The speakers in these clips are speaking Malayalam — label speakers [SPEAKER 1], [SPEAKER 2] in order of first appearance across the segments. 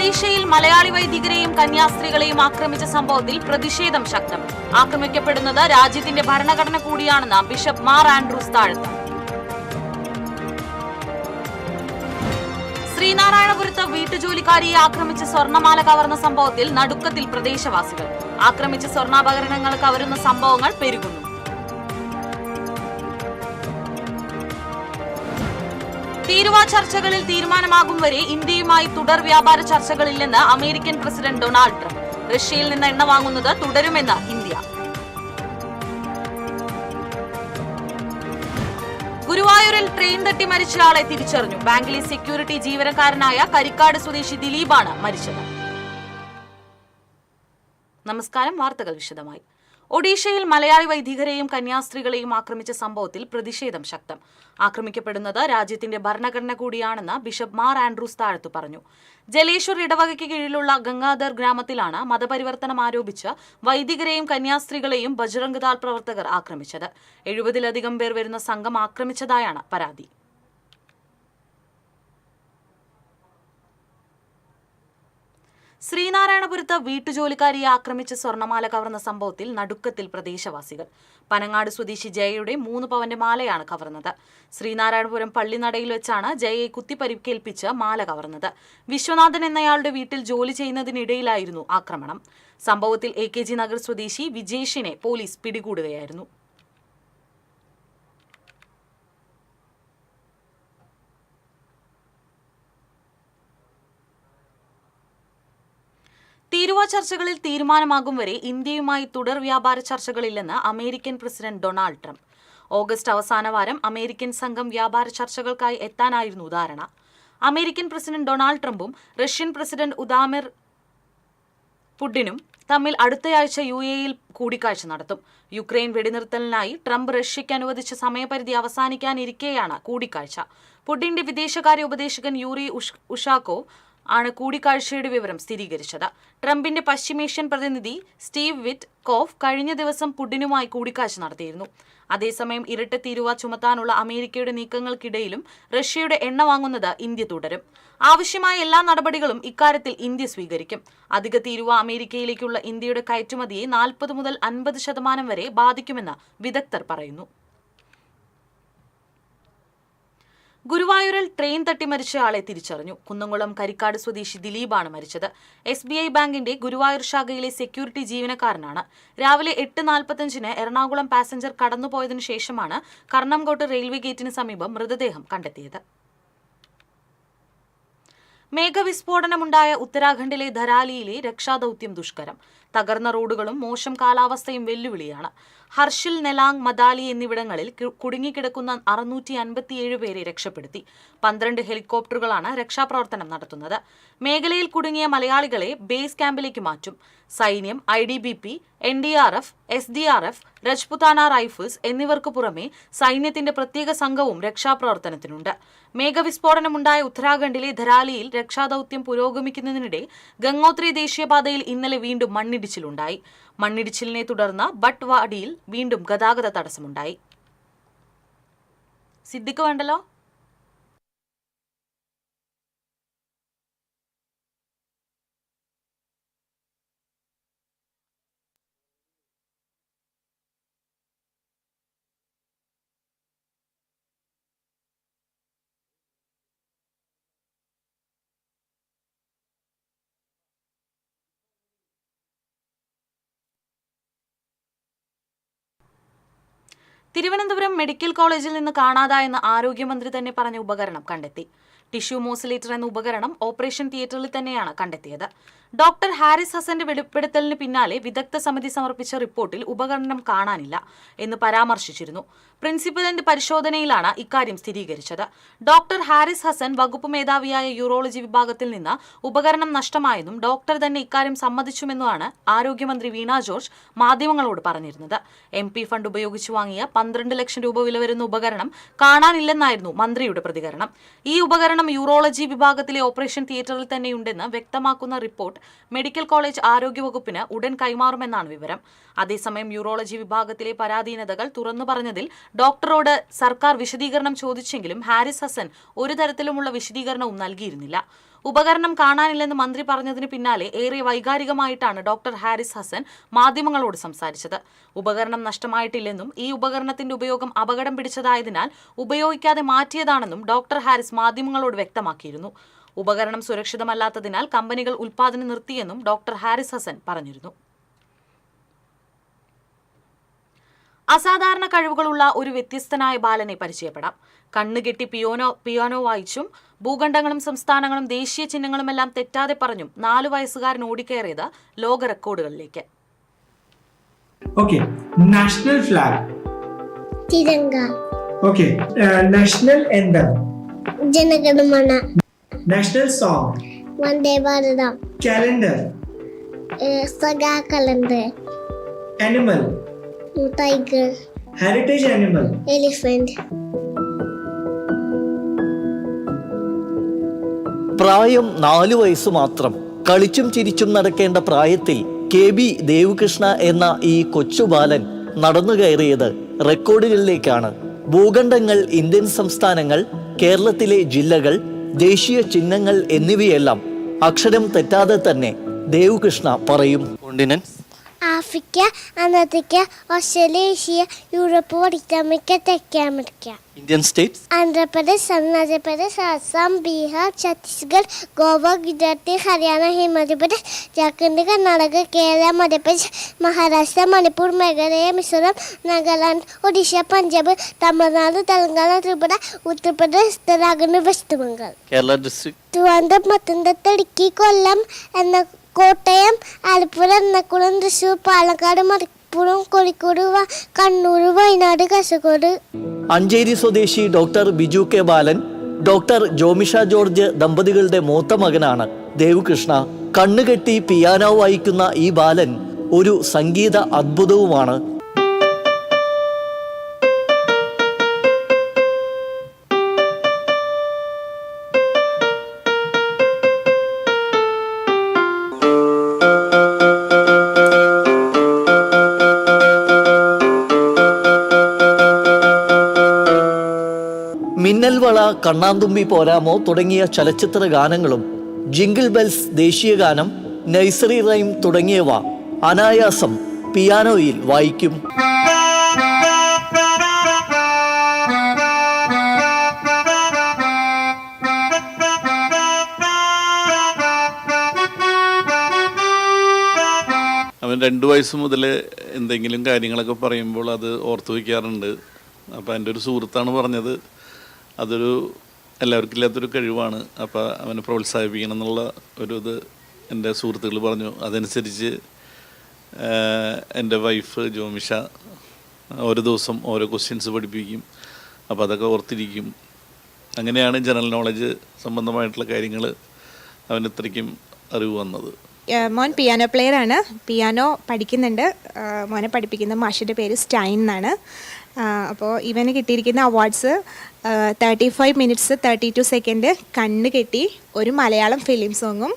[SPEAKER 1] ഒഡീഷയിൽ മലയാളി വൈദികരെയും കന്യാസ്ത്രീകളെയും ആക്രമിച്ച സംഭവത്തിൽ പ്രതിഷേധം ശക്തം. ആക്രമിക്കപ്പെടുന്നത് രാജ്യത്തിന്റെ ഭരണഘടന കൂടിയാണെന്ന് ബിഷപ്പ് മാർ ആൻഡ്രൂസ് താഴത്ത്. ശ്രീനാരായണപുരത്ത് വീട്ടുജോലിക്കാരിയെ ആക്രമിച്ച് സ്വർണ്ണമാല കവർന്ന സംഭവത്തിൽ നടുക്കത്തിൽ പ്രദേശവാസികൾ. ആക്രമിച്ച സ്വർണ്ണാഭരണങ്ങൾ കവരുന്ന സംഭവങ്ങൾ പെരുകുന്നു. തീരുവ ചർച്ചകളിൽ തീരുമാനമാകും വരെ ഇന്ത്യയുമായി തുടർ വ്യാപാര ചർച്ചകളില്ലെന്ന് അമേരിക്കൻ പ്രസിഡന്റ് ഡൊണാൾഡ് ട്രംപ്. റഷ്യയിൽ നിന്ന് എണ്ണ വാങ്ങുന്നത് തുടരുമെന്ന് ഇന്ത്യ. ഗുരുവായൂരിൽ ട്രെയിൻ തട്ടി മരിച്ചയാളെ തിരിച്ചറിഞ്ഞു. ബാങ്കിലെ സെക്യൂരിറ്റി ജീവനക്കാരനായ കരിക്കാട് സ്വദേശി ദിലീപാണ് മരിച്ചത്. നമസ്കാരം. വാർത്തകൾ വിശദമായി. ഒഡീഷയിൽ മലയാളി വൈദികരെയും കന്യാസ്ത്രീകളെയും ആക്രമിച്ച സംഭവത്തിൽ പ്രതിഷേധം ശക്തം. ആക്രമിക്കപ്പെടുന്നത് രാജ്യത്തിന്റെ ഭരണഘടന കൂടിയാണെന്ന് ബിഷപ്പ് മാർ ആൻഡ്രൂസ് താഴത്ത് പറഞ്ഞു. ജലേശ്വർ ഇടവകയ്ക്ക് കീഴിലുള്ള ഗംഗാധർ ഗ്രാമത്തിലാണ് മതപരിവർത്തനം ആരോപിച്ച് വൈദികരെയും കന്യാസ്ത്രീകളെയും ബജ്റംഗ് ദാൾ പ്രവർത്തകർ ആക്രമിച്ചത്. 70-ലധികം പേർ വരുന്ന സംഘം ആക്രമിച്ചതായാണ് പരാതി. ശ്രീനാരായണപുരത്ത് വീട്ടുജോലിക്കാരിയെ ആക്രമിച്ച് സ്വർണ്ണമാല കവർന്ന സംഭവത്തിൽ നടുക്കത്തിൽ പ്രദേശവാസികൾ. പനങ്ങാട് സ്വദേശി ജയയുടെ 3 പവന്റെ മാലയാണ് കവർന്നത്. ശ്രീനാരായണപുരം പള്ളിനടയിൽ വെച്ചാണ് ജയയെ കുത്തിപ്പരിക്കേൽപ്പിച്ച് മാല കവർന്നത്. വിശ്വനാഥൻ എന്നയാളുടെ വീട്ടിൽ ജോലി ചെയ്യുന്നതിനിടയിലായിരുന്നു ആക്രമണം. സംഭവത്തിൽ AKG നഗർ സ്വദേശി വിജേഷിനെ പോലീസ് പിടികൂടുകയായിരുന്നു. തീരുവ ചർച്ചകളിൽ തീരുമാനമാകും വരെ ഇന്ത്യയുമായി തുടർ വ്യാപാര ചർച്ചകളില്ലെന്ന് American president Donald Trump. August അവസാന വാരം അമേരിക്കൻ സംഘം വ്യാപാര ചർച്ചകൾക്കായി എത്താനായിരുന്നു ധാരണ. അമേരിക്കൻ പ്രസിഡന്റ് ഡൊണാൾഡ് ട്രംപും റഷ്യൻ പ്രസിഡന്റ് വ്ളാദിമിർ പുടിനും തമ്മിൽ അടുത്തയാഴ്ച UAEയിൽ കൂടിക്കാഴ്ച നടത്തും. യുക്രൈൻ വെടിനിർത്തലിനായി ട്രംപ് റഷ്യയ്ക്ക് അനുവദിച്ച സമയപരിധി അവസാനിക്കാനിരിക്കെയാണ് കൂടിക്കാഴ്ച. പുടിന്റെ വിദേശകാര്യ ഉപദേശകൻ യൂറി ഉഷാക്കോവ് ആണ് കൂടിക്കാഴ്ചയുടെ വിവരം സ്ഥിരീകരിച്ചത്. ട്രംപിന്റെ പശ്ചിമേഷ്യൻ പ്രതിനിധി സ്റ്റീവ് വിറ്റ് കോഫ് കഴിഞ്ഞ ദിവസം പുടിനുമായി കൂടിക്കാഴ്ച നടത്തിയിരുന്നു. അതേസമയം ഇരട്ട തീരുവ ചുമത്താനുള്ള അമേരിക്കയുടെ നീക്കങ്ങൾക്കിടയിലും റഷ്യയുടെ എണ്ണ വാങ്ങുന്നത് ഇന്ത്യ തുടരും. ആവശ്യമായ എല്ലാ നടപടികളും ഇക്കാര്യത്തിൽ ഇന്ത്യ സ്വീകരിക്കും. അധിക തീരുവ അമേരിക്കയിലേക്കുള്ള ഇന്ത്യയുടെ കയറ്റുമതിയെ 40 മുതൽ 50% വരെ ബാധിക്കുമെന്ന് വിദഗ്ധർ പറയുന്നു. ഗുരുവായൂരിൽ ട്രെയിൻ തട്ടി മരിച്ചയാളെ തിരിച്ചറിഞ്ഞു. കുന്നംകുളം കരിക്കാട് സ്വദേശി ദിലീപാണ് മരിച്ചത്. SBI ബാങ്കിന്റെ ഗുരുവായൂർ ശാഖയിലെ സെക്യൂരിറ്റി ജീവനക്കാരനാണ്. രാവിലെ 8:45 എറണാകുളം പാസഞ്ചർ കടന്നുപോയതിനു ശേഷമാണ് കർണംകോട്ട് റെയിൽവേ ഗേറ്റിന് സമീപം മൃതദേഹം കണ്ടെത്തിയത്. മേഘവിസ്ഫോടനമുണ്ടായ ഉത്തരാഖണ്ഡിലെ ധരാലിയിലെ രക്ഷാദൌത്യം ദുഷ്കരം. തകർന്ന റോഡുകളും മോശം കാലാവസ്ഥയും വെല്ലുവിളിയാണ്. ഹർഷിൽ, നെലാങ്, മദാലി എന്നിവിടങ്ങളിൽ കുടുങ്ങിക്കിടക്കുന്ന 657 പേരെ രക്ഷപ്പെടുത്തി. 12 ഹെലികോപ്റ്ററുകളാണ് രക്ഷാപ്രവർത്തനം നടത്തുന്നത്. മേഖലയിൽ കുടുങ്ങിയ മലയാളികളെ ബേസ് ക്യാമ്പിലേക്ക് മാറ്റും. സൈന്യം, IDBP, NDRF, SDRF, Rajputana rifles എന്നിവർക്ക് പുറമെ സൈന്യത്തിന്റെ പ്രത്യേക സംഘവും രക്ഷാപ്രവർത്തനത്തിനുണ്ട്. മേഘവിസ്ഫോടനമുണ്ടായ ഉത്തരാഖണ്ഡിലെ ധരാലിയിൽ രക്ഷാദൌത്യം പുരോഗമിക്കുന്നതിനിടെ ഗംഗോത്രി ദേശീയപാതയിൽ ഇന്നലെ വീണ്ടും മണ്ണിടിച്ചിലുണ്ടായി. മണ്ണിടിച്ചിലിനെ തുടർന്ന് ബട്ട്വാഡിയിൽ വീണ്ടും ഗതാഗത തടസ്സമുണ്ടായി. സിദ്ദിഖ് വേണ്ടല്ലോ. തിരുവനന്തപുരം മെഡിക്കൽ കോളേജിൽ നിന്ന് കാണാതായെന്ന് ആരോഗ്യമന്ത്രി തന്നെ പറഞ്ഞ ഉപകരണം കണ്ടെത്തി. ടിഷ്യൂ മോസിലേറ്റർ എന്ന ഉപകരണം ഓപ്പറേഷൻ തിയേറ്ററിൽ തന്നെയാണ് കണ്ടെത്തിയത്. ഡോക്ടർ ഹാരിസ് ഹസന്റെ വെളിപ്പെടുത്തലിന് പിന്നാലെ വിദഗ്ധ സമിതി സമർപ്പിച്ച റിപ്പോർട്ടിൽ ഉപകരണം കാണാനില്ല എന്ന് പരാമർശിച്ചിരുന്നു. പ്രിൻസിപ്പലിന്റെ പരിശോധനയിലാണ് ഇക്കാര്യം സ്ഥിരീകരിച്ചത്. ഡോക്ടർ ഹാരിസ് ഹസൻ വകുപ്പ് മേധാവിയായ യൂറോളജി വിഭാഗത്തിൽ നിന്ന് ഉപകരണം നഷ്ടമായെന്നും ഡോക്ടർ തന്നെ ഇക്കാര്യം സമ്മതിച്ചുമെന്നുമാണ് ആരോഗ്യമന്ത്രി വീണ ജോർജ് മാധ്യമങ്ങളോട് പറഞ്ഞിരുന്നത്. MP ഫണ്ട് ഉപയോഗിച്ച് വാങ്ങിയ 12 ലക്ഷം രൂപ വില വരുന്ന ഉപകരണം കാണാനില്ലെന്നായിരുന്നു മന്ത്രിയുടെ പ്രതികരണം. ഈ ഉപകരണം യൂറോളജി വിഭാഗത്തിലെ ഓപ്പറേഷൻ തിയേറ്ററിൽ തന്നെയുണ്ടെന്ന് വ്യക്തമാക്കുന്ന റിപ്പോർട്ട് മെഡിക്കൽ കോളേജ് ആരോഗ്യവകുപ്പിന് ഉടൻ കൈമാറുമെന്നാണ് വിവരം. അതേസമയം യൂറോളജി വിഭാഗത്തിലെ പരാധീനതകൾ തുറന്നു പറഞ്ഞതിൽ ഡോക്ടറോട് സർക്കാർ വിശദീകരണം ചോദിച്ചെങ്കിലും ഹാരിസ് ഹസൻ ഒരു തരത്തിലുമുള്ള വിശദീകരണവും നൽകിയിരുന്നില്ല. ഉപകരണം കാണാനില്ലെന്ന് മന്ത്രി പറഞ്ഞതിന് പിന്നാലെ ഏറെ വൈകാരികമായിട്ടാണ് ഡോക്ടർ ഹാരിസ് ഹസൻ മാധ്യമങ്ങളോട് സംസാരിച്ചത്. ഉപകരണം നഷ്ടമായിട്ടില്ലെന്നും ഈ ഉപകരണത്തിന്റെ ഉപയോഗം അപകടം പിടിച്ചതായതിനാൽ ഉപയോഗിക്കാതെ മാറ്റിയതാണെന്നും ഡോക്ടർ ഹാരിസ് മാധ്യമങ്ങളോട് വ്യക്തമാക്കിയിരുന്നു. ഉപകരണം സുരക്ഷിതമല്ലാത്തതിനാൽ കമ്പനികൾ ഉൽപ്പാദനം നിർത്തിയെന്നും ഡോക്ടർ ഹാരിസ് ഹസൻ പറഞ്ഞിരുന്നു. അസാധാരണ കഴിവുകളുള്ള ഒരു വ്യത്യസ്തനായ ബാലനെ പരിചയപ്പെടാം. കണ്ണുകെട്ടി പിയാനോ വായിച്ചും ഭൂഖണ്ഡങ്ങളും സംസ്ഥാനങ്ങളും ദേശീയ ചിഹ്നങ്ങളുമെല്ലാം തെറ്റാതെ പറഞ്ഞും 4 വയസ്സുകാരൻ ഓടിക്കയറിയത് ലോക റെക്കോർഡുകളിലേക്ക്.
[SPEAKER 2] National flag
[SPEAKER 3] Tiranga.
[SPEAKER 2] National anthem
[SPEAKER 3] Jana Gana Mana.
[SPEAKER 2] National song
[SPEAKER 3] Vande Bharatam.
[SPEAKER 2] Calendar
[SPEAKER 3] Saka calendar.
[SPEAKER 2] animal
[SPEAKER 3] tiger.
[SPEAKER 2] heritage animal
[SPEAKER 3] elephant.
[SPEAKER 4] പ്രായം 4 വയസ്സ് മാത്രം. കളിച്ചും ചിരിച്ചും നടക്കേണ്ട പ്രായത്തിൽ KB ദേവകൃഷ്ണ എന്ന ഈ കൊച്ചുബാലൻ നടന്നു കയറിയത് റെക്കോർഡുകളിലേക്കാണ്. ഭൂഖണ്ഡങ്ങൾ, ഇന്ത്യൻ സംസ്ഥാനങ്ങൾ, കേരളത്തിലെ ജില്ലകൾ, ദേശീയ ചിഹ്നങ്ങൾ എന്നിവയെല്ലാം അക്ഷരം തെറ്റാതെ തന്നെ ദേവകൃഷ്ണ പറയും. Continent
[SPEAKER 3] Africa, Antarctica, Australia, Asia, Europe, വടക്കേ അമേരിക്ക, തെക്കേ America.
[SPEAKER 4] Indian states
[SPEAKER 3] Andhra Pradesh, Arunachal Pradesh, Assam, Bihar, Chhattisgarh, Goa, Gujarat, Haryana, Himachal Pradesh, Jharkhand, Karnataka, Kerala, Madhya Pradesh, Maharashtra, Manipur, Meghalaya, Mizoram, Nagaland, Odisha, Punjab, Tamil Nadu, Telangana, Tripura, Uttar Pradesh, Uttarakhand, West Bengal.
[SPEAKER 4] Kerala district
[SPEAKER 3] Trivandrum, Pathanamthitta, Idukki, Kollam, Kottayam, Alappuzha, Ernakulam, Thrissur, Palakkad, Malappuram, Kozhikode, Kannur, Wayanad, Kasaragod.
[SPEAKER 4] Anchery സ്വദേശി doctor Biju K Balan, doctor Jomisha George ദമ്പതികളുടെ മൂത്ത മകനാണ് ദേവകൃഷ്ണ. കണ്ണുകെട്ടി പിയാനോ വായിക്കുന്ന ഈ ബാലൻ ഒരു സംഗീത അദ്ഭുതവുമാണ്. മിന്നൽവള, കണ്ണാന്തുമ്പി പോരാമോ തുടങ്ങിയ ചലച്ചിത്ര ഗാനങ്ങളും, ജിംഗിൾ ബെൽസ് ദേശീയ ഗാനം, നഴ്സറി റൈം തുടങ്ങിയവ അനായാസം പിയാനോയിൽ വായിക്കും.
[SPEAKER 5] അവൻ 2 വയസ്സ് മുതൽ എന്തെങ്കിലും കാര്യങ്ങളൊക്കെ പറയുമ്പോൾ അത് ഓർത്തു വയ്ക്കാറുണ്ട്. അപ്പോൾ എൻ്റെ ഒരു സുഹൃത്താണ് പറഞ്ഞത് അതൊരു എല്ലാവർക്കും ഇല്ലാത്തൊരു കഴിവാണ്, അപ്പോൾ അവനെ പ്രോത്സാഹിപ്പിക്കണം എന്നുള്ള ഇത് എൻ്റെ സുഹൃത്തുക്കൾ പറഞ്ഞു. അതനുസരിച്ച് എൻ്റെ വൈഫ് ജോമിഷ ഓരോ ദിവസം ഓരോ ക്വസ്റ്റ്യൻസ് പഠിപ്പിക്കും. അപ്പോൾ അതൊക്കെ ഓർത്തിരിക്കും. അങ്ങനെയാണ് ജനറൽ നോളജ് സംബന്ധമായിട്ടുള്ള കാര്യങ്ങൾ അവന് ഇത്രയ്ക്കും അറിവ് വന്നത്.
[SPEAKER 6] മോൻ പിയാനോ പ്ലെയറാണ്, പിയാനോ പഠിക്കുന്നുണ്ട്. മോനെ പഠിപ്പിക്കുന്ന മാഷിൻ്റെ പേര് സ്റ്റൈൻ എന്നാണ്. അപ്പോൾ ഇവന് കിട്ടിയിരിക്കുന്ന അവാർഡ്സ് 35 മിനിറ്റ്സ് 32 സെക്കൻഡ് കണ്ണ് കെട്ടി, ഒരു മലയാളം ഫിലിം സോങ്ങും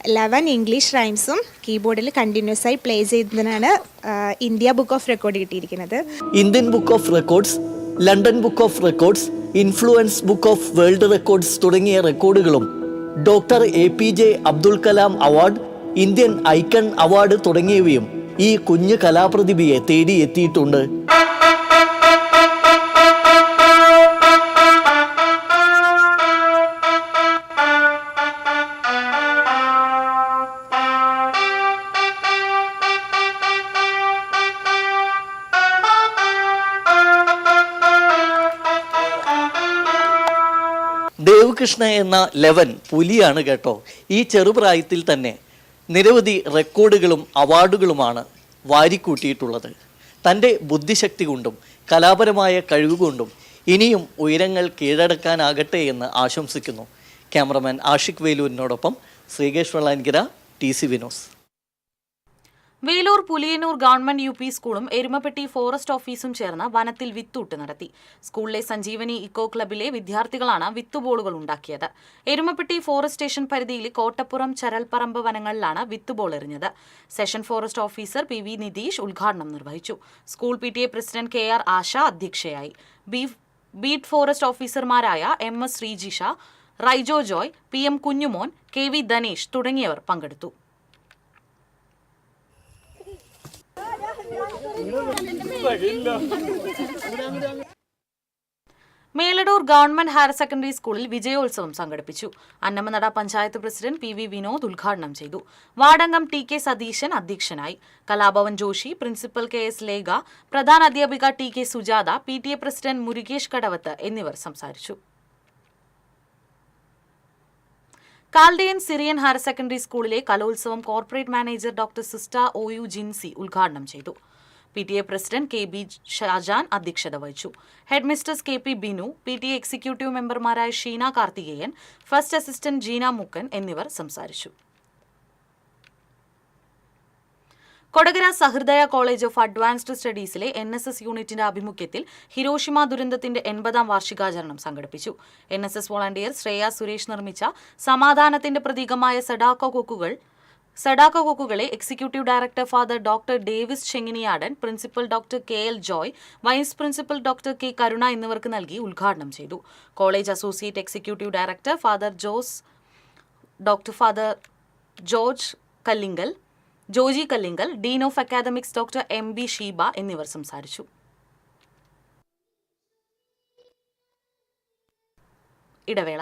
[SPEAKER 6] 11 ഇംഗ്ലീഷ് റൈംസും കീബോർഡിൽ കണ്ടിന്യൂസ് ആയി പ്ലേ ചെയ്തതിനാണ് ഇന്ത്യ ബുക്ക് ഓഫ് റെക്കോർഡ് കിട്ടിയിരിക്കുന്നത്.
[SPEAKER 4] Indian book of records, London book of records, influence book of world records തുടങ്ങിയ റെക്കോർഡുകളും, doctor APJ Abdul Kalam award, Indian icon award തുടങ്ങിയവയും ഈ കുഞ്ഞു കലാപ്രതിഭയെ തേടിയെത്തിയിട്ടുണ്ട്. ദേവകൃഷ്ണ എന്ന ലെവൻ പുലിയാണ് കേട്ടോ. ഈ ചെറുപ്രായത്തിൽ തന്നെ നിരവധി റെക്കോർഡുകളും അവാർഡുകളുമാണ് വാരിക്കൂട്ടിയിട്ടുള്ളത്. തൻ്റെ ബുദ്ധിശക്തി കൊണ്ടും കലാപരമായ കഴിവുകൊണ്ടും ഇനിയും ഉയരങ്ങൾ കീഴടക്കാനാകട്ടെ എന്ന് ആശംസിക്കുന്നു. Cameraman Ashiq വേലൂരിനോടൊപ്പം Sreekesh വെള്ളാൻകര, TC Vinos.
[SPEAKER 1] Velur Puliyannur government UP സ്കൂളും എരുമപ്പെട്ടി ഫോറസ്റ്റ് ഓഫീസും ചേർന്ന് വനത്തിൽ വിത്തൂട്ട് നടത്തി. സ്കൂളിലെ സഞ്ജീവനി ഇക്കോ ക്ലബിലെ വിദ്യാർത്ഥികളാണ് വിത്തുബോളുകൾ ഉണ്ടാക്കിയത്. എരുമപ്പെട്ടി ഫോറസ്റ്റ് സ്റ്റേഷൻ പരിധിയിൽ കോട്ടപ്പുറം, ചരൽപ്പറമ്പ് വനങ്ങളിലാണ് വിത്തുബോൾ എറിഞ്ഞത്. Section forest officer PV Nitheesh ഉദ്ഘാടനം നിർവഹിച്ചു. School PTA president KR Asha അധ്യക്ഷയായി. ബീറ്റ് ഫോറസ്റ്റ് ഓഫീസർമാരായ MS Sreejisha, Raijo Joy, PM Kunjumon, KV Dhanesh തുടങ്ങിയവർ പങ്കെടുത്തു. മേലടൂർ ഗവൺമെന്റ് ഹയർ സെക്കൻഡറി സ്കൂളിൽ വിജയോത്സവം സംഘടിപ്പിച്ചു. അന്നമനട പഞ്ചായത്ത് പ്രസിഡന്റ് PV വിനോദ് ഉദ്ഘാടനം ചെയ്തു. വാർഡംഗം TK സതീശൻ അധ്യക്ഷനായി. കലാഭവൻ ജോഷി, പ്രിൻസിപ്പൽ KS ലേഖ, പ്രധാന അധ്യാപിക TK Sujatha, PTA president Murukesh Kadavath എന്നിവർ സംസാരിച്ചു. കാൽഡിയൻ സിറിയൻ ഹയർ സെക്കൻഡറി സ്കൂളിലെ കലോത്സവം corporate manager doctor sister OU Jincy ഉദ്ഘാടനം ചെയ്തു. PTA പ്രസിഡന്റ് KB ഷാജാൻ അധ്യക്ഷത വഹിച്ചു. Head mistress KP Binu, PTA executive മെമ്പർമാരായ ഷീന കാർത്തികേയൻ, ഫസ്റ്റ് അസിസ്റ്റന്റ് ജീന മുക്കൻ എന്നിവർ സംസാരിച്ചു. Kodakara Sahrudaya college of advanced സ്റ്റഡീസിലെ NSS യൂണിറ്റിന്റെ ആഭിമുഖ്യത്തിൽ ഹിരോഷിമ ദുരന്തത്തിന്റെ 80ാം വാർഷികാചരണം സംഘടിപ്പിച്ചു. NSS വോളണ്ടിയർ ശ്രേയ സുരേഷ് നിർമ്മിച്ച സമാധാനത്തിന്റെ പ്രതീകമായ സഡാക്കോ കൊക്കുകളെ executive director father doctor Davis Chenginiyadan, principal doctor KL Joy, vice principal doctor K Karuna എന്നിവർക്ക് നൽകി ഉദ്ഘാടനം ചെയ്തു. College associate executive director father Joji Kallingal, dean of academics doctor MB Sheeba എന്നിവർ സംസാരിച്ചു. ഇടവേള.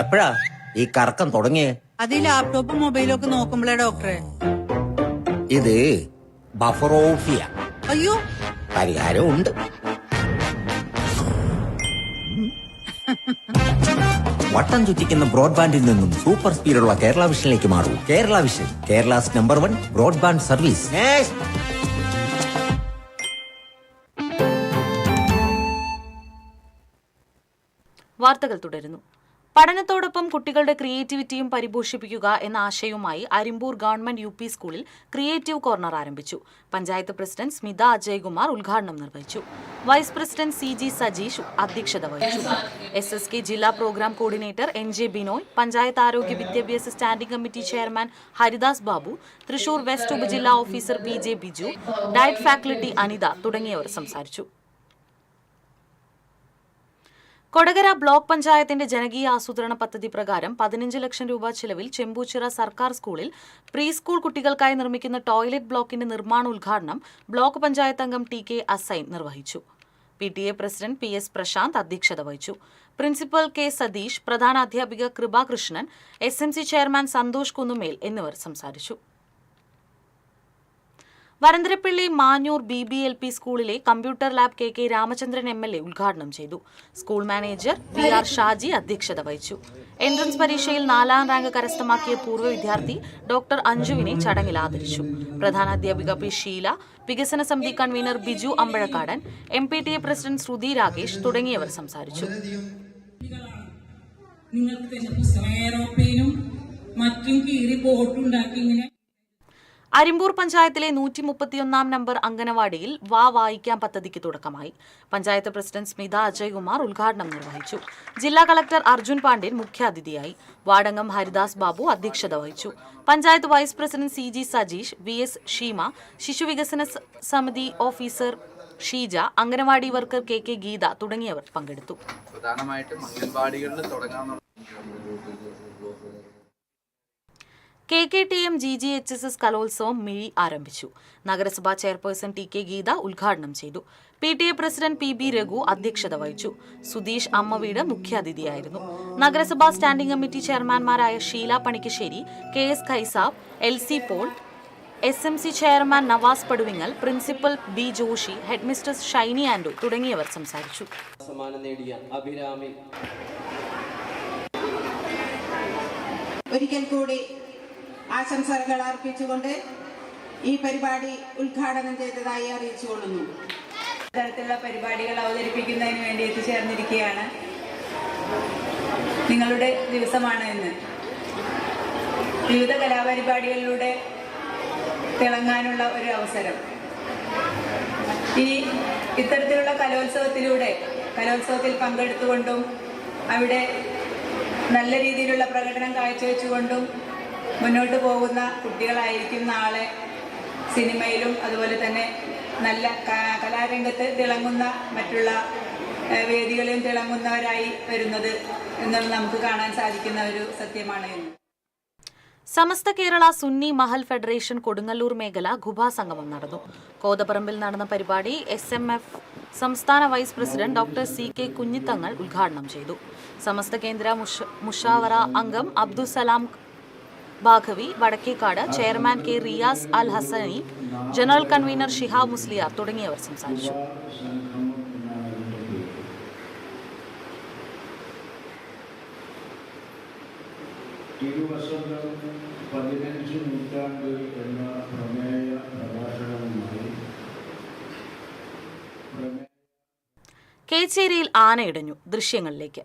[SPEAKER 7] എപ്പോഴാ ഈ കറക്കം തുടങ്ങിയേ?
[SPEAKER 8] അത് ഈ ലാപ്ടോപ്പും മൊബൈലും ഒക്കെ നോക്കുമ്പോഴേ ഡോക്ടറെ.
[SPEAKER 7] ഇത് ബഫറോഫിയ.
[SPEAKER 8] അയ്യോ,
[SPEAKER 7] പരിഹാരമുണ്ട്. വട്ടം ചുറ്റിക്കുന്ന ബ്രോഡ്ബാൻഡിൽ നിന്നും സൂപ്പർ സ്പീഡുള്ള കേരള വിഷനിലേക്ക് മാറൂ. Kerala vision, Kerala's number 1 broadband service.
[SPEAKER 1] വാർത്തകൾ തുടരുന്നു. പഠനത്തോടൊപ്പം കുട്ടികളുടെ ക്രിയേറ്റിവിറ്റിയും പരിപോഷിപ്പിക്കുക എന്ന ആശയവുമായി അരിമ്പൂർ ഗവൺമെന്റ് UP സ്കൂളിൽ ക്രിയേറ്റീവ് കോർണർ ആരംഭിച്ചു. പഞ്ചായത്ത് പ്രസിഡന്റ് സ്മിത അജയ്കുമാർ ഉദ്ഘാടനം നിർവഹിച്ചു. വൈസ് പ്രസിഡന്റ് CG സജീഷ് അധ്യക്ഷത വഹിച്ചു. SSK ജില്ലാ program coordinator NJ Binoy, panchayat ആരോഗ്യ വിദ്യാഭ്യാസ standing committee chairman Haridas Babu, Thrissur west ഉപജില്ലാ officer PJ Biju, diet faculty Anitha തുടങ്ങിയവർ സംസാരിച്ചു. കൊടകര ബ്ലോക്ക് പഞ്ചായത്തിന്റെ ജനകീയ ആസൂത്രണ പദ്ധതി പ്രകാരം 15 ലക്ഷം രൂപ ചെലവിൽ ചെമ്പൂച്ചിറ സർക്കാർ സ്കൂളിൽ പ്രീ സ്കൂൾ കുട്ടികൾക്കായി നിർമ്മിക്കുന്ന ടോയ്ലറ്റ് ബ്ലോക്കിന്റെ നിർമ്മാണോദ്ഘാടനം ബ്ലോക്ക് പഞ്ചായത്ത് അംഗം TK അസൈൻ നിർവഹിച്ചു. PTA പ്രസിഡന്റ് PS പ്രശാന്ത് അധ്യക്ഷത വഹിച്ചു. പ്രിൻസിപ്പൽ K സതീഷ്, പ്രധാന അധ്യാപിക കൃപാകൃഷ്ണൻ, SMC ചെയർമാൻ സന്തോഷ് കുന്നുമേൽ എന്നിവർ സംസാരിച്ചു. വരന്തരപ്പള്ളി മാഞ്ഞൂർ BBLP സ്കൂളിലെ computer lab KK Ramachandran MLA ഉദ്ഘാടനം ചെയ്തു. സ്കൂൾ മാനേജർ PR ഷാജി അധ്യക്ഷത വഹിച്ചു. എൻട്രൻസ് പരീക്ഷയിൽ 4ാം റാങ്ക് കരസ്ഥമാക്കിയ പൂർവ്വ വിദ്യാർത്ഥി ഡോക്ടർ അഞ്ജുവിനെ ചടങ്ങിൽ ആദരിച്ചു. പ്രധാന അധ്യാപിക P ഷീല, വികസന സമിതി convener Biju Ambazhakkadan, MPTA president Sruthi Rakesh തുടങ്ങിയവർ സംസാരിച്ചു. അരിമ്പൂർ പഞ്ചായത്തിലെ 131ാം നമ്പർ അംഗനവാടിയിൽ വായിക്കാം പദ്ധതിക്ക് തുടക്കമായി. പഞ്ചായത്ത് പ്രസിഡന്റ് സ്മിത അജയ്കുമാർ ഉദ്ഘാടനം നിർവഹിച്ചു. ജില്ലാ കളക്ടർ അർജുൻ പാണ്ഡ്യൻ മുഖ്യാതിഥിയായി. വാർഡംഗം ഹരിദാസ് ബാബു അധ്യക്ഷത വഹിച്ചു. Panchayat vice president CG Sajeesh, VS Sheema, ശിശുവികസന സമിതി officer Sheeja, anganwadi worker KK Geetha തുടങ്ങിയവർ പങ്കെടുത്തു. KKTM GGHSS കലോത്സവം മിഴി ആരംഭിച്ചു. നഗരസഭാ ചെയർപേഴ്സൺ TK ഗീത ഉദ്ഘാടനം ചെയ്തു. PTA പ്രസിഡന്റ് PB രഘു അധ്യക്ഷത വഹിച്ചു. സുധീഷ് അമ്മവീട് മുഖ്യാതിഥിയായിരുന്നു. നഗരസഭാ സ്റ്റാൻഡിംഗ് കമ്മിറ്റി ചെയർമാൻമാരായ Sheela Panikkassery, KS Khaisab, LC Paul, SMC chairman Navas Paduvingal, principal B Joshi, head mistress Shiny Andu തുടങ്ങിയവർ സംസാരിച്ചു.
[SPEAKER 9] ഒരിക്കൽ കൂടി ആശംസകൾ അർപ്പിച്ചുകൊണ്ട് ഈ പരിപാടി ഉദ്ഘാടനം ചെയ്തതായി അറിയിച്ചുകൊള്ളുന്നു.
[SPEAKER 10] തരത്തിലുള്ള പരിപാടികൾ അവതരിപ്പിക്കുന്നതിന് വേണ്ടി എത്തിച്ചേർന്നിരിക്കുകയാണ്. നിങ്ങളുടെ ദിവസമാണ് ഇന്ന്. വിവിധ കലാപരിപാടികളിലൂടെ തിളങ്ങാനുള്ള ഒരു അവസരം. ഇത്തരത്തിലുള്ള കലോത്സവത്തിൽ പങ്കെടുത്തുകൊണ്ടും അവിടെ നല്ല രീതിയിലുള്ള പ്രകടനം കാഴ്ചവെച്ചുകൊണ്ടും മുന്നോട്ട് പോകുന്ന കുട്ടികളായിരിക്കും നാളെ സിനിമയിലും അതുപോലെ തന്നെ നല്ല കലാരംഗത്ത് തിളങ്ങുന്ന മറ്റുള്ള വേദികളിലും തിളങ്ങുന്നവരായി വരുന്നത് എന്നുള്ളത് നമുക്ക് കാണാൻ സാധിക്കുന്ന ഒരു സത്യമാണ് എന്ന്.
[SPEAKER 1] സമസ്ത കേരള സുന്നി മഹൽ ഫെഡറേഷൻ കൊടുങ്ങല്ലൂർ മേഖല ഖുബ സംഗമം നടന്നു. കോതപറമ്പിൽ നടന്ന പരിപാടി SMF സംസ്ഥാന vice president doctor CK Kunjithangal ഉദ്ഘാടനം ചെയ്തു. സമസ്ത കേന്ദ്ര മുഷാവറ അംഗം Abdussalam Baghavi Vadakkekad, chairman K Riyas Al Hasani, general convener Shihab Musliyar തുടങ്ങിയവർ സംസാരിച്ചു.
[SPEAKER 11] ഇരുവശങ്ങളും 15 നൂറ്റാണ്ട് എന്ന പ്രമേയ പ്രഭാഷണവുമായി
[SPEAKER 1] കേച്ചേരിയിൽ ആനയിടഞ്ഞു. ദൃശ്യങ്ങളിലേക്ക്.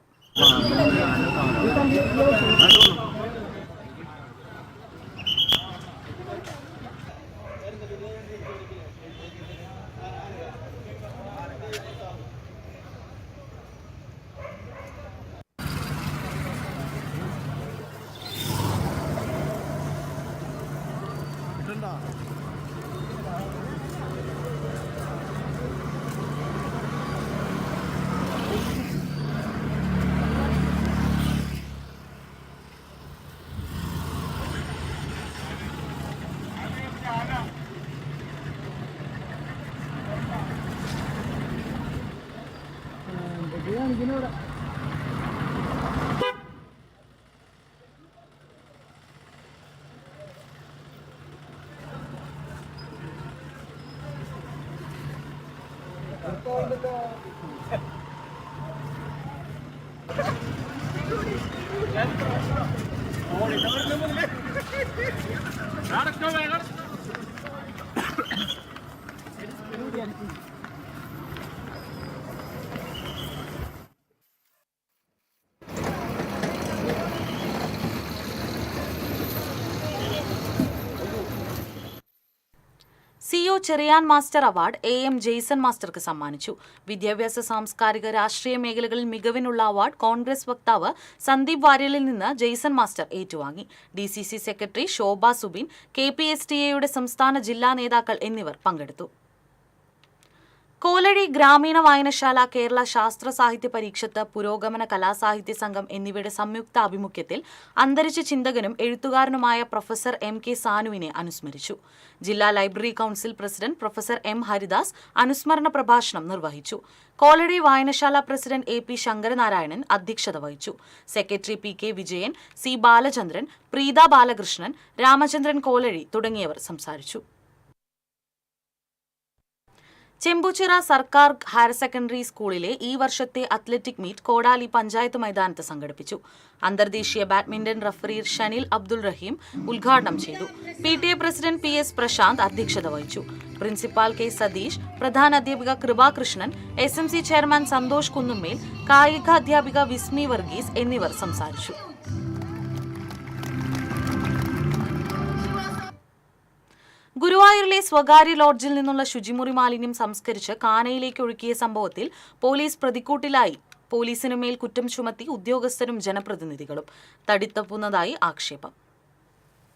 [SPEAKER 1] CO Cherian master award AM Jason മാസ്റ്റർക്ക് സമ്മാനിച്ചു. വിദ്യാഭ്യാസ, സാംസ്കാരിക, രാഷ്ട്രീയ മേഖലകളിൽ മികവിനുള്ള അവാർഡ് കോൺഗ്രസ് വക്താവ് സന്ദീപ് വാര്യലിൽ നിന്ന് ജെയ്സൺ മാസ്റ്റർ ഏറ്റുവാങ്ങി. DCC സെക്രട്ടറി ശോഭ സുബിൻ, KPSTA സംസ്ഥാന ജില്ലാ നേതാക്കൾ എന്നിവർ പങ്കെടുത്തു. കോലഴി ഗ്രാമീണ വായനശാല, കേരള ശാസ്ത്ര സാഹിത്യ പരീക്ഷത്ത്, പുരോഗമന കലാസാഹിത്യ സംഘം എന്നിവയുടെ സംയുക്ത ആഭിമുഖ്യത്തിൽ അന്തരിച്ച ചിന്തകനും എഴുത്തുകാരനുമായ പ്രൊഫസർ MK സാനുവിനെ അനുസ്മരിച്ചു. ജില്ലാ library council president professor M Haridas അനുസ്മരണ പ്രഭാഷണം നിർവഹിച്ചു. കോലഴി വായനശാല പ്രസിഡന്റ് AP ശങ്കരനാരായണൻ അധ്യക്ഷത വഹിച്ചു. Secretary PK Vijayan, C Balachandran, Preetha Balakrishnan, Ramachandran Kolazhy തുടങ്ങിയവർ സംസാരിച്ചു. ചെമ്പൂച്ചിറ സർക്കാർ ഹയർ സെക്കൻഡറി സ്കൂളിലെ ഈ വർഷത്തെ അത്ലറ്റിക് മീറ്റ് കോടാലി പഞ്ചായത്ത് മൈതാനത്ത് സംഘടിപ്പിച്ചു. അന്തർദേശീയ ബാഡ്മിന്റൺ റഫറി ഷനിൽ അബ്ദുൾ റഹീം ഉദ്ഘാടനം ചെയ്തു. PTA പ്രസിഡന്റ് PS പ്രശാന്ത് അധ്യക്ഷത വഹിച്ചു. പ്രിൻസിപ്പാൽ K സതീഷ്, പ്രധാനാധ്യാപിക കൃപാകൃഷ്ണൻ, SMC ചെയർമാൻ സന്തോഷ് കുന്നുമ്മേൽ, കായികാധ്യാപിക വിസ്മി വർഗീസ് എന്നിവർ സംസാരിച്ചു. ഗുരുവായൂരിലെ സ്വകാര്യ ലോഡ്ജിൽ നിന്നുള്ള ശുചിമുറി മാലിന്യം സംസ്കരിച്ച് കാനയിലേക്ക് ഒഴുക്കിയ സംഭവത്തിൽ പോലീസ് പ്രതിക്കൂട്ടിലായി. പോലീസിനു മേൽ കുറ്റം ചുമത്തി ഉദ്യോഗസ്ഥരും ജനപ്രതിനിധികളും തടിത്തപ്പുന്നതായി ആക്ഷേപം.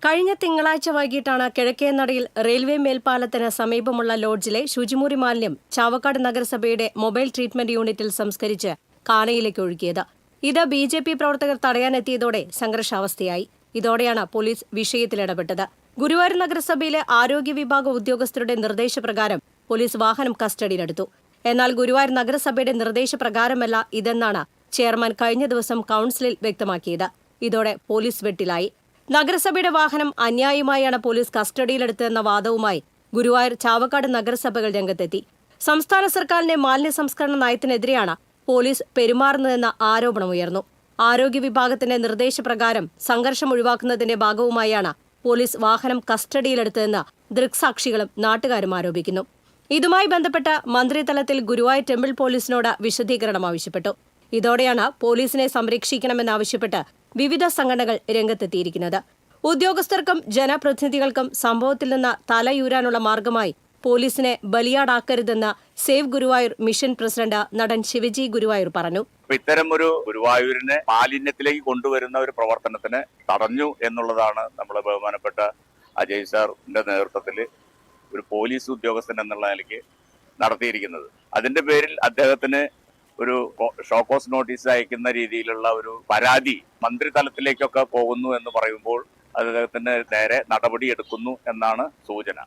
[SPEAKER 12] കഴിഞ്ഞ തിങ്കളാഴ്ച വൈകിട്ടാണ് കിഴക്കേനടയിൽ റെയിൽവേ മേൽപ്പാലത്തിന് സമീപമുള്ള ലോഡ്ജിലെ ശുചിമുറി മാലിന്യം ചാവക്കാട് നഗരസഭയുടെ മൊബൈൽ ട്രീറ്റ്മെന്റ് യൂണിറ്റിൽ സംസ്കരിച്ച് കാനയിലേക്ക് ഒഴുക്കിയത്. ഇത് BJP പ്രവർത്തകർ തടയാനെത്തിയതോടെ സംഘർഷാവസ്ഥയായി. ഇതോടെയാണ് പോലീസ് വിഷയത്തിലിടപെട്ടത്. ഗുരുവായൂർ നഗരസഭയിലെ ആരോഗ്യ വിഭാഗ ഉദ്യോഗസ്ഥരുടെ നിർദ്ദേശപ്രകാരം പോലീസ് വാഹനം കസ്റ്റഡിയിലെടുത്തു. എന്നാൽ ഗുരുവായൂർ നഗരസഭയുടെ നിർദ്ദേശപ്രകാരമല്ല ഇതെന്നാണ് ചെയർമാൻ കഴിഞ്ഞ ദിവസം കൌൺസിലിൽ വ്യക്തമാക്കിയത്. ഇതോടെ പോലീസ് വെട്ടിലായി. നഗരസഭയുടെ വാഹനം അന്യായമായാണ് പോലീസ് കസ്റ്റഡിയിലെടുത്തതെന്ന വാദവുമായി ഗുരുവായൂർ, ചാവക്കാട് നഗരസഭകൾ രംഗത്തെത്തി. സംസ്ഥാന സർക്കാരിന്റെ മാലിന്യ സംസ്കരണ നയത്തിനെതിരെയാണ് പോലീസ് പെരുമാറുന്നതെന്ന ആരോപണമുയർന്നു. ആരോഗ്യ വിഭാഗത്തിന്റെ നിർദ്ദേശപ്രകാരം സംഘർഷം ഒഴിവാക്കുന്നതിന്റെ ഭാഗവുമായാണ് പോലീസ് വാഹനം കസ്റ്റഡിയിലെടുത്തതെന്ന് ദൃക്സാക്ഷികളും നാട്ടുകാരും ആരോപിക്കുന്നു. ഇതുമായി ബന്ധപ്പെട്ട് മന്ത്രിതലത്തിൽ ഗുരുവായൂർ ടെമ്പിൾ പോലീസിനോട് വിശദീകരണം ആവശ്യപ്പെട്ടു. ഇതോടെയാണ് പോലീസിനെ സംരക്ഷിക്കണമെന്നാവശ്യപ്പെട്ട് വിവിധ സംഘടനകൾ രംഗത്തെത്തിയിരിക്കുന്നത്. ഉദ്യോഗസ്ഥർക്കും ജനപ്രതിനിധികൾക്കും സംഭവത്തിൽ നിന്ന് തലയൂരാനുള്ള മാർഗമായി പോലീസിനെ ബലിയാടാക്കരുതെന്ന് സേവ് ഗുരുവായൂർ മിഷൻ പ്രസിഡന്റ് നടൻ ശിവജി ഗുരുവായൂർ പറഞ്ഞു.
[SPEAKER 13] ഇത്തരം ഒരു ഗുരുവായൂരിനെ മാലിന്യത്തിലേക്ക് കൊണ്ടുവരുന്ന ഒരു പ്രവർത്തനത്തിന് തടഞ്ഞു എന്നുള്ളതാണ് നമ്മൾ ബഹുമാനപ്പെട്ട അജയ് സാറിന്റെ നേതൃത്വത്തിൽ ഒരു പോലീസ് ഉദ്യോഗസ്ഥൻ എന്നുള്ള നിലയ്ക്ക് നടത്തിയിരിക്കുന്നത്. അതിന്റെ പേരിൽ അദ്ദേഹത്തിന് ഒരു ഷോക്കോസ് നോട്ടീസ് അയക്കുന്ന രീതിയിലുള്ള ഒരു പരാതി മന്ത്രിതലത്തിലേക്കൊക്കെ പോകുന്നു എന്ന് പറയുമ്പോൾ അദ്ദേഹത്തിന് നേരെ നടപടിയെടുക്കുന്നു എന്നാണ് സൂചന.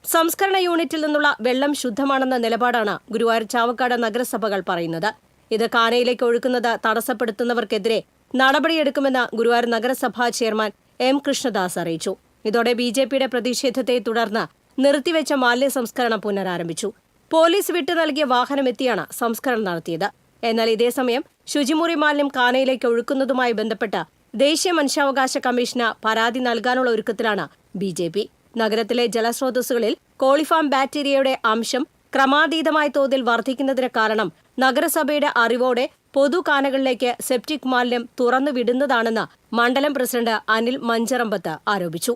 [SPEAKER 12] സംസ്കരണ യൂണിറ്റിൽ നിന്നുള്ള വെള്ളം ശുദ്ധമാണെന്ന നിലപാടാണ് ഗുരുവായൂർ ചാവക്കാട് നഗരസഭകൾ പറയുന്നത്. ഇത് കാനയിലേക്ക് ഒഴുക്കുന്നത് തടസ്സപ്പെടുത്തുന്നവർക്കെതിരെ നടപടിയെടുക്കുമെന്ന് ഗുരുവായൂർ നഗരസഭാ ചെയർമാൻ എം കൃഷ്ണദാസ് അറിയിച്ചു. ഇതോടെ BJPയുടെ പ്രതിഷേധത്തെ തുടർന്ന് നിർത്തിവെച്ച മാലിന്യ സംസ്കരണം പുനരാരംഭിച്ചു. പോലീസ് വിട്ടു നൽകിയ വാഹനമെത്തിയാണ് സംസ്കരണം നടത്തിയത്. എന്നാൽ ഇതേസമയം ശുചിമുറി മാലിന്യം കാനയിലേക്ക് ഒഴുക്കുന്നതുമായി ബന്ധപ്പെട്ട് ദേശീയ മനുഷ്യാവകാശ കമ്മീഷന് പരാതി നൽകാനുള്ള ഒരുക്കത്തിലാണ് BJP. നഗരത്തിലെ ജലസ്രോതസ്സുകളിൽ കോളിഫാം ബാക്ടീരിയയുടെ അംശം ക്രമാതീതമായ തോതിൽ വർദ്ധിക്കുന്നതിന് കാരണം നഗരസഭയുടെ അറിവോടെ പൊതുകാനകളിലേക്ക് സെപ്റ്റിക് മാലിന്യം തുറന്നു വിടുന്നതാണെന്ന് മണ്ഡലം പ്രസിഡന്റ് അനിൽ മഞ്ചറമ്പത്ത് ആരോപിച്ചു.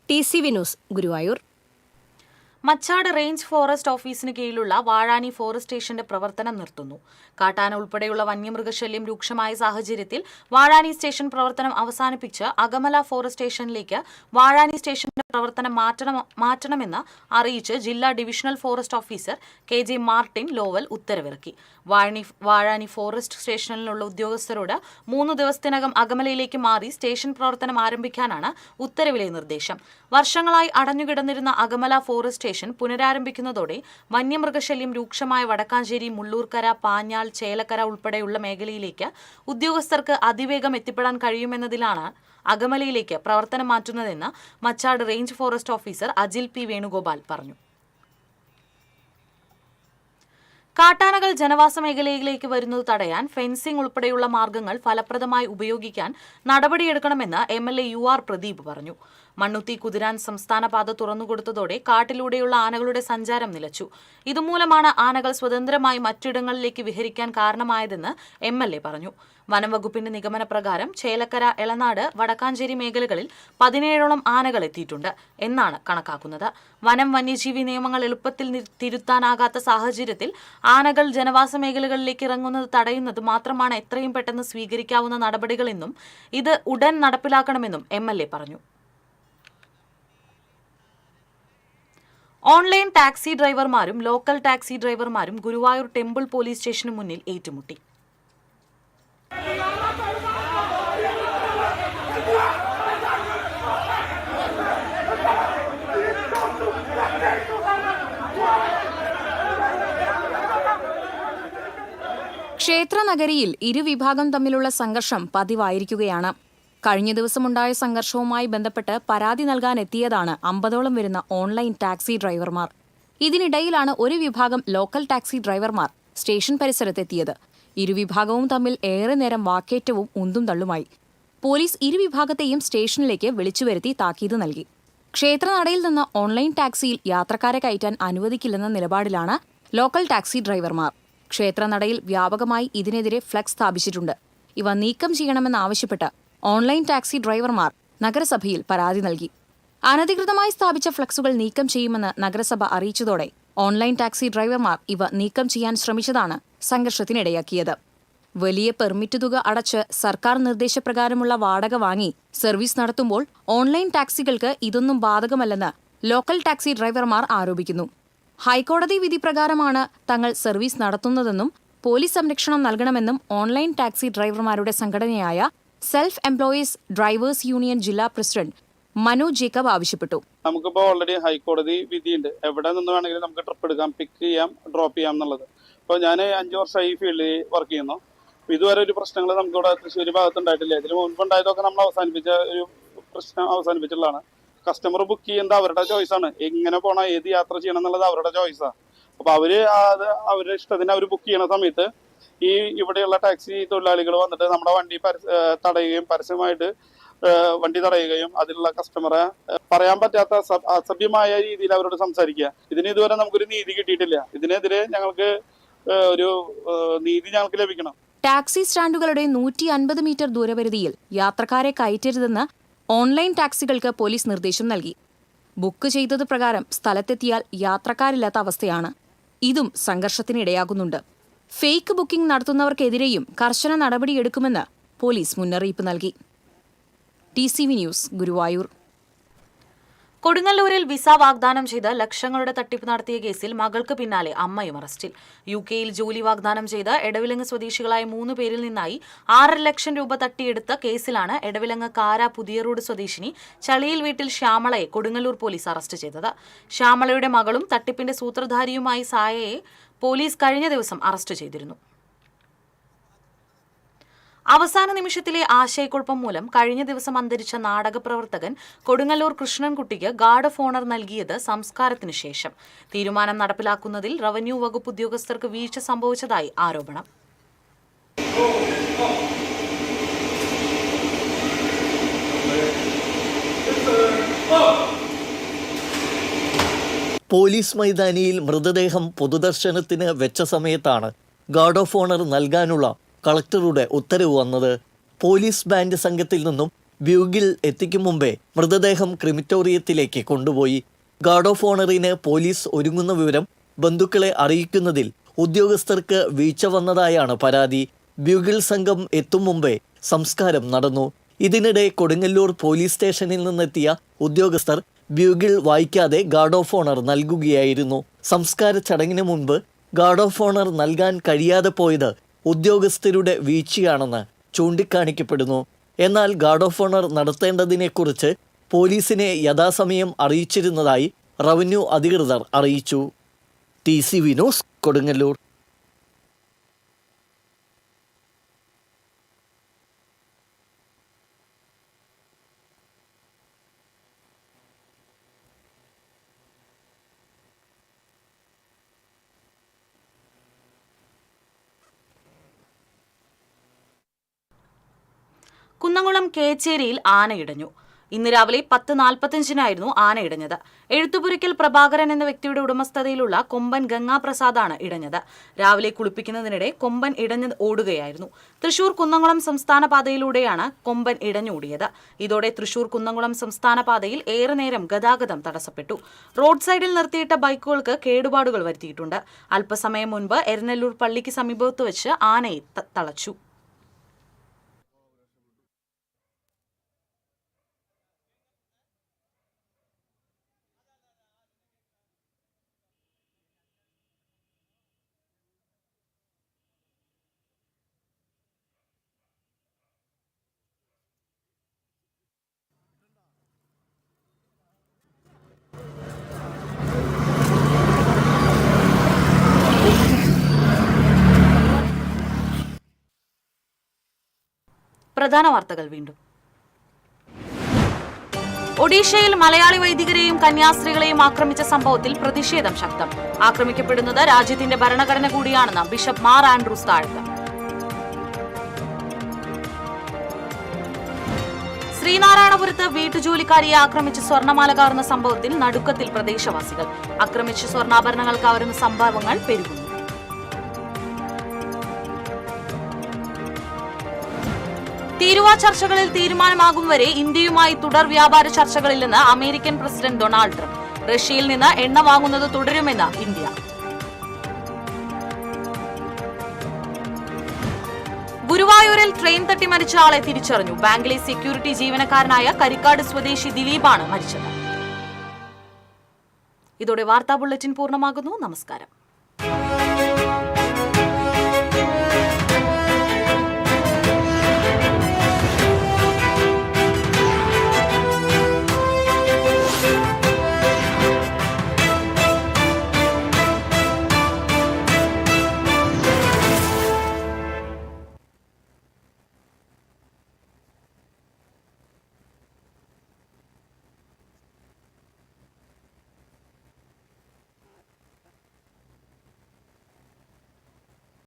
[SPEAKER 12] TCV news, Guruvayur.
[SPEAKER 1] Machad range forest ഓഫീസിന് കീഴിലുള്ള വാഴാനി ഫോറസ്റ്റ് സ്റ്റേഷന്റെ പ്രവർത്തനം നിർത്തുന്നു. കാട്ടാന ഉൾപ്പെടെയുള്ള വന്യമൃഗശല്യം രൂക്ഷമായ സാഹചര്യത്തിൽ വാഴാനി സ്റ്റേഷൻ പ്രവർത്തനം അവസാനിപ്പിച്ച് അകമല ഫോറസ്റ്റ് സ്റ്റേഷനിലേക്ക് വാഴാനി സ്റ്റേഷന്റെ പ്രവർത്തനം മാറ്റണമെന്ന് അറിയിച്ച് ജില്ലാ divisional forest officer KJ Martin Lowell ഉത്തരവിറക്കി. വാഴാനി ഫോറസ്റ്റ് സ്റ്റേഷനിലുള്ള ഉദ്യോഗസ്ഥരോട് 3 ദിവസത്തിനകം അകമലയിലേക്ക് മാറി സ്റ്റേഷൻ പ്രവർത്തനം ആരംഭിക്കാനാണ് ഉത്തരവിലെ നിർദ്ദേശം. വർഷങ്ങളായി അടഞ്ഞുകിടന്നിരുന്ന അകമല ഫോറസ്റ്റ് സ്റ്റേഷൻ പുനരാരംഭിക്കുന്നതോടെ വന്യമൃഗശല്യം രൂക്ഷമായ വടക്കാഞ്ചേരി, മുള്ളൂർക്കര, പാഞ്ഞാൾ, ചേലക്കര ഉൾപ്പെടെയുള്ള മേഖലയിലേക്ക് ഉദ്യോഗസ്ഥർക്ക് അതിവേഗം എത്തിപ്പെടാൻ കഴിയുമെന്നതിലാണ് അകമലയിലേക്ക് പ്രവർത്തനം മാറ്റുന്നതെന്ന് Machad range forest officer Ajil P. Venugopal പറഞ്ഞു. കാട്ടാനകൾ ജനവാസ മേഖലയിലേക്ക് വരുന്നത് തടയാൻ ഫെൻസിംഗ് ഉൾപ്പെടെയുള്ള മാർഗങ്ങൾ ഫലപ്രദമായി ഉപയോഗിക്കാൻ നടപടിയെടുക്കണമെന്ന് MLA UR പ്രദീപ് പറഞ്ഞു. മണ്ണുത്തി കുതിരാൻ സംസ്ഥാന പാത തുറന്നുകൊടുത്തതോടെ കാട്ടിലൂടെയുള്ള ആനകളുടെ സഞ്ചാരം നിലച്ചു. ഇതുമൂലമാണ് ആനകൾ സ്വതന്ത്രമായി മറ്റിടങ്ങളിലേക്ക് വിഹരിക്കാൻ കാരണമായതെന്ന് MLA പറഞ്ഞു. വനം വകുപ്പിന്റെ നിഗമന പ്രകാരം ചേലക്കര, എളനാട്, വടക്കാഞ്ചേരി മേഖലകളിൽ 17ഓളം ആനകൾ എത്തിയിട്ടുണ്ട് എന്നാണ് കണക്കാക്കുന്നത്. വനം വന്യജീവി നിയമങ്ങൾ എളുപ്പത്തിൽ തിരുത്താനാകാത്ത സാഹചര്യത്തിൽ ആനകൾ ജനവാസ മേഖലകളിലേക്ക് ഇറങ്ങുന്നത് തടയുന്നത് മാത്രമാണ് എത്രയും പെട്ടെന്ന് സ്വീകരിക്കാവുന്ന നടപടികളെന്നും ഇത് ഉടൻ നടപ്പിലാക്കണമെന്നും MLA പറഞ്ഞു. ഓൺലൈൻ ടാക്സി ഡ്രൈവർമാരും ലോക്കൽ ടാക്സി ഡ്രൈവർമാരും ഗുരുവായൂർ ടെമ്പിൾ പോലീസ് സ്റ്റേഷന് മുന്നിൽ ഏറ്റുമുട്ടി.
[SPEAKER 14] ക്ഷേത്രനഗരിയിൽ ഇരുവിഭാഗം തമ്മിലുള്ള സംഘർഷം പതിവായിരിക്കുകയാണ്. കഴിഞ്ഞ ദിവസമുണ്ടായ സംഘർഷവുമായി ബന്ധപ്പെട്ട് പരാതി നൽകാനെത്തിയതാണ് 50ഓളം വരുന്ന ഓൺലൈൻ ടാക്സി ഡ്രൈവർമാർ. ഇതിനിടയിലാണ് ഒരു വിഭാഗം ലോക്കൽ ടാക്സി ഡ്രൈവർമാർ സ്റ്റേഷൻ പരിസരത്തെത്തിയത്. ഇരുവിഭാഗവും തമ്മിൽ ഏറെ നേരം വാക്കേറ്റവും ഉന്തും തള്ളുമായി. പോലീസ് ഇരുവിഭാഗത്തെയും സ്റ്റേഷനിലേക്ക് വിളിച്ചുവരുത്തി താക്കീത് നൽകി. ക്ഷേത്രനടയിൽ നിന്ന് ഓൺലൈൻ ടാക്സിയിൽ യാത്രക്കാരെ കയറ്റാൻ അനുവദിക്കില്ലെന്ന നിലപാടിലാണ് ലോക്കൽ ടാക്സി ഡ്രൈവർമാർ. ക്ഷേത്രനടയിൽ വ്യാപകമായി ഇതിനെതിരെ ഫ്ലക്സ് സ്ഥാപിച്ചിട്ടുണ്ട്. ഇവ നീക്കം ചെയ്യണമെന്നാവശ്യപ്പെട്ട് ഓൺലൈൻ ടാക്സി ഡ്രൈവർമാർ നഗരസഭയിൽ പരാതി നൽകി. അനധികൃതമായി സ്ഥാപിച്ച ഫ്ലക്സുകൾ നീക്കം ചെയ്യുമെന്ന് നഗരസഭ അറിയിച്ചതോടെ ഓൺലൈൻ ടാക്സി ഡ്രൈവർമാർ ഇവ നീക്കം ചെയ്യാൻ ശ്രമിച്ചതാണ് സംഘർഷത്തിനിടയാക്കിയത്. വലിയ പെർമിറ്റ് തുക അടച്ച് സർക്കാർ നിർദ്ദേശപ്രകാരമുള്ള വാടക വാങ്ങി സർവീസ് നടത്തുമ്പോൾ ഓൺലൈൻ ടാക്സികൾക്ക് ഇതൊന്നും ബാധകമല്ലെന്ന് ലോക്കൽ ടാക്സി ഡ്രൈവർമാർ ആരോപിക്കുന്നു. ഹൈക്കോടതി വിധി പ്രകാരമാണ് തങ്ങൾ സർവീസ് നടത്തുന്നതെന്നും പോലീസ് സംരക്ഷണം നൽകണമെന്നും ഓൺലൈൻ ടാക്സി ഡ്രൈവർമാരുടെ സംഘടനയായ സെൽഫ് എംപ്ലോയീസ് ഡ്രൈവേഴ്സ് യൂണിയൻ ജില്ലാ പ്രസിഡന്റ് മനോജ് ജേക്കബ് ആവശ്യപ്പെട്ടു.
[SPEAKER 15] നമുക്കിപ്പോൾ ഓൾറെഡി ഹൈക്കോടതി വിധിയുണ്ട്. എവിടെ നിന്ന് വേണമെങ്കിലും നമുക്ക് ട്രിപ്പ് എടുക്കാം, പിക്ക് ചെയ്യാം, ഡ്രോപ്പ് ചെയ്യാം എന്നുള്ളത്. അപ്പോൾ ഞാൻ 5 വർഷമായി ഈ ഫീൽഡിൽ വർക്ക് ചെയ്യുന്നു. ഇതുവരെ ഒരു പ്രശ്നങ്ങൾ നമുക്കിവിടെ തൃശ്ശൂർ ഭാഗത്തുണ്ടായിട്ടില്ല. ഇതിന് മുൻപുണ്ടായതൊക്കെ നമ്മൾ അവസാനിപ്പിച്ച ഒരു പ്രശ്നം അവസാനിപ്പിച്ചിട്ടുള്ളതാണ്. കസ്റ്റമർ ബുക്ക് ചെയ്യുന്നത് അവരുടെ ചോയ്സാണ്. എങ്ങനെ പോകണം, ഏത് യാത്ര ചെയ്യണം എന്നുള്ളത് അവരുടെ ചോയ്സാണ്. അപ്പോൾ അവരുടെ ഇഷ്ടത്തിന് അവർ ബുക്ക് ചെയ്യണ സമയത്ത് ഇവിടെയുള്ള ടാക്സി തൊഴിലാളികൾ വന്നിട്ട് നമ്മുടെ വണ്ടി തടയുകയും പരസ്യമായിട്ട് വണ്ടി തടയുകയും അതിലുള്ള കസ്റ്റമറെ പറയാൻ പറ്റാത്ത അസഭ്യമായ രീതിയിൽ അവരോട് സംസാരിക്കുക. ഇതിന് ഇതുവരെ നമുക്കൊരു നീതി കിട്ടിയിട്ടില്ല. ഇതിനെതിരെ ഞങ്ങൾക്ക് ഒരു നീതി ഞങ്ങൾക്ക് ലഭിക്കണം.
[SPEAKER 14] ടാക്സി സ്റ്റാൻഡുകളുടെ 150 മീറ്റർ ദൂരപരിധിയിൽ യാത്രക്കാരെ കയറ്റരുതെന്ന് ഓൺലൈൻ ടാക്സികൾക്ക് പോലീസ് നിർദ്ദേശം നൽകി. ബുക്ക് ചെയ്തത് പ്രകാരം സ്ഥലത്തെത്തിയാൽ യാത്രക്കാരില്ലാത്ത അവസ്ഥയാണ്. ഇതും സംഘർഷത്തിനിടയാകുന്നുണ്ട്. ഫേക്ക് ബുക്കിംഗ് നടത്തുന്നവർക്കെതിരെയും കർശന നടപടിയെടുക്കുമെന്ന് പോലീസ് മുന്നറിയിപ്പ് നൽകി. TCV news, Guruvayur.
[SPEAKER 1] കൊടുങ്ങല്ലൂരിൽ വിസ വാഗ്ദാനം ചെയ്ത് ലക്ഷങ്ങളുടെ തട്ടിപ്പ് നടത്തിയ കേസിൽ മകൾക്ക് പിന്നാലെ അമ്മയും അറസ്റ്റിൽ. UK-യിൽ ജോലി വാഗ്ദാനം ചെയ്ത് എടവിലങ്ങ് സ്വദേശികളായ 3 പേരിൽ നിന്നായി 6 ലക്ഷം രൂപ തട്ടിയെടുത്ത കേസിലാണ് എടവിലങ്ങ് കാര പുതിയ റോഡ് സ്വദേശിനി ചളിയിൽ വീട്ടിൽ ശ്യാമളയെ കൊടുങ്ങല്ലൂർ പോലീസ് അറസ്റ്റ് ചെയ്തത്. ശ്യാമളയുടെ മകളും തട്ടിപ്പിന്റെ സൂത്രധാരിയുമായി സായയെ പോലീസ് കഴിഞ്ഞ ദിവസം അറസ്റ്റ് ചെയ്തിരുന്നു. അവസാന നിമിഷത്തിലെ ആശയക്കുഴപ്പം മൂലം കഴിഞ്ഞ ദിവസം അന്തരിച്ച നാടകപ്രവർത്തകൻ കൊടുങ്ങല്ലൂർ കൃഷ്ണൻകുട്ടിക്ക് ഗാർഡ് ഓഫ് ഓണർ നൽകിയത് സംസ്കാരത്തിനു ശേഷം. തീരുമാനം നടപ്പിലാക്കുന്നതിൽ റവന്യൂ വകുപ്പ് ഉദ്യോഗസ്ഥർക്ക് വീഴ്ച സംഭവിച്ചതായി ആരോപണം.
[SPEAKER 4] പോലീസ് മൈതാനിയിൽ മൃതദേഹം പൊതുദർശനത്തിന് വെച്ച സമയത്താണ് ഗാർഡ് ഓഫ് ഓണർ നൽകാനുള്ള കളക്ടറുടെ ഉത്തരവ് വന്നത്. പോലീസ് ബാൻഡ് സംഘത്തിൽ നിന്നും ബ്യൂഗിൽ എത്തിക്കും മുമ്പേ മൃതദേഹം ക്രിമിറ്റോറിയത്തിലേക്ക് കൊണ്ടുപോയി. ഗാർഡ് ഓഫ് ഓണറിന് പോലീസ് ഒരുങ്ങുന്ന വിവരം ബന്ധുക്കളെ അറിയിക്കുന്നതിൽ ഉദ്യോഗസ്ഥർക്ക് വീഴ്ച വന്നതായാണ് പരാതി. ബ്യൂഗിൽ സംഘം എത്തും മുമ്പേ സംസ്കാരം നടന്നു. ഇതിനിടെ കൊടുങ്ങല്ലൂർ പോലീസ് സ്റ്റേഷനിൽ നിന്നെത്തിയ ഉദ്യോഗസ്ഥർ ബ്യൂഗിൽ വായിക്കാതെ ഗാർഡ് ഓഫ് ഓണർ നൽകുകയായിരുന്നു. സംസ്കാര ചടങ്ങിന് മുൻപ് ഗാർഡ് ഓഫ് ഓണർ നൽകാൻ കഴിയാതെ പോയത് ഉദ്യോഗസ്ഥരുടെ വീഴ്ചയാണെന്ന് ചൂണ്ടിക്കാണിക്കപ്പെടുന്നു. എന്നാൽ ഗാർഡ് ഓഫ് ഓണർ നടത്തേണ്ടതിനെക്കുറിച്ച് പോലീസിനെ യഥാസമയം അറിയിച്ചിരുന്നതായി റവന്യൂ അധികൃതർ അറിയിച്ചു. TCV news Kodungallur.
[SPEAKER 1] കുന്നംകുളം കേച്ചേരിയിൽ ആനയിടഞ്ഞു. ഇന്ന് രാവിലെ 10:45 ആനയിടഞ്ഞത്. എഴുത്തുപുരയ്ക്കൽ പ്രഭാകരൻ എന്ന വ്യക്തിയുടെ ഉടമസ്ഥതയിലുള്ള കൊമ്പൻ ഗംഗാപ്രസാദാണ് ഇടഞ്ഞത്. രാവിലെ കുളിപ്പിക്കുന്നതിനിടെ കൊമ്പൻ ഇടഞ്ഞ് ഓടുകയായിരുന്നു. തൃശൂർ കുന്നംകുളം സംസ്ഥാന പാതയിലൂടെയാണ് കൊമ്പൻ ഇടഞ്ഞോടിയത്. ഇതോടെ തൃശൂർ കുന്നംകുളം സംസ്ഥാന പാതയിൽ ഏറെ നേരം ഗതാഗതം തടസ്സപ്പെട്ടു. റോഡ് സൈഡിൽ നിർത്തിയിട്ട ബൈക്കുകൾക്ക് കേടുപാടുകൾ വരുത്തിയിട്ടുണ്ട്. അല്പസമയം മുൻപ് എരനല്ലൂർ പള്ളിക്ക് സമീപത്ത് വെച്ച് ആനയെ തളച്ചു. പ്രധാന വാർത്തകൾ വീണ്ടും. ഒഡീഷയിൽ മലയാളി വൈദികരെയും കന്യാസ്ത്രീകളെയും ആക്രമിച്ച സംഭവത്തിൽ പ്രതിഷേധം ശക്തം. ആക്രമിക്കപ്പെടുന്നത് രാജ്യത്തിന്റെ ഭരണഘടന കൂടിയാണെന്ന് ബിഷപ്പ് മാർ ആൻഡ്രൂസ് താഴത്ത്. ശ്രീനാരായണപുരത്ത് വീട്ടുജോലിക്കാരിയെ ആക്രമിച്ച് സ്വർണ്ണമാല കവർന്ന സംഭവത്തിൽ നടുക്കത്തിൽ പ്രദേശവാസികൾ. ആക്രമിച്ച് സ്വർണ്ണാഭരണങ്ങൾ കവരുന്ന സംഭവങ്ങൾ പെരുകുന്നു. തീരുവ ചർച്ചകളിൽ തീരുമാനമാകും വരെ ഇന്ത്യയുമായി തുടർ വ്യാപാര ചർച്ചകളില്ലെന്ന് അമേരിക്കൻ പ്രസിഡന്റ് ഡൊണാൾഡ് ട്രംപ്. റഷ്യയിൽ നിന്ന് എണ്ണ വാങ്ങുന്നത് തുടരുമെന്ന് ഇന്ത്യ. ഗുരുവായൂരിൽ ട്രെയിൻ തട്ടി മരിച്ച ആളെ തിരിച്ചറിഞ്ഞു. ബാങ്കിലെ സെക്യൂരിറ്റി ജീവനക്കാരനായ കരിക്കാട് സ്വദേശി ദിലീപാണ് മരിച്ചത്. ഇതോടെ വാർത്താ ബുള്ളറ്റിൻ പൂർണ്ണമാകുന്നു. നമസ്കാരം.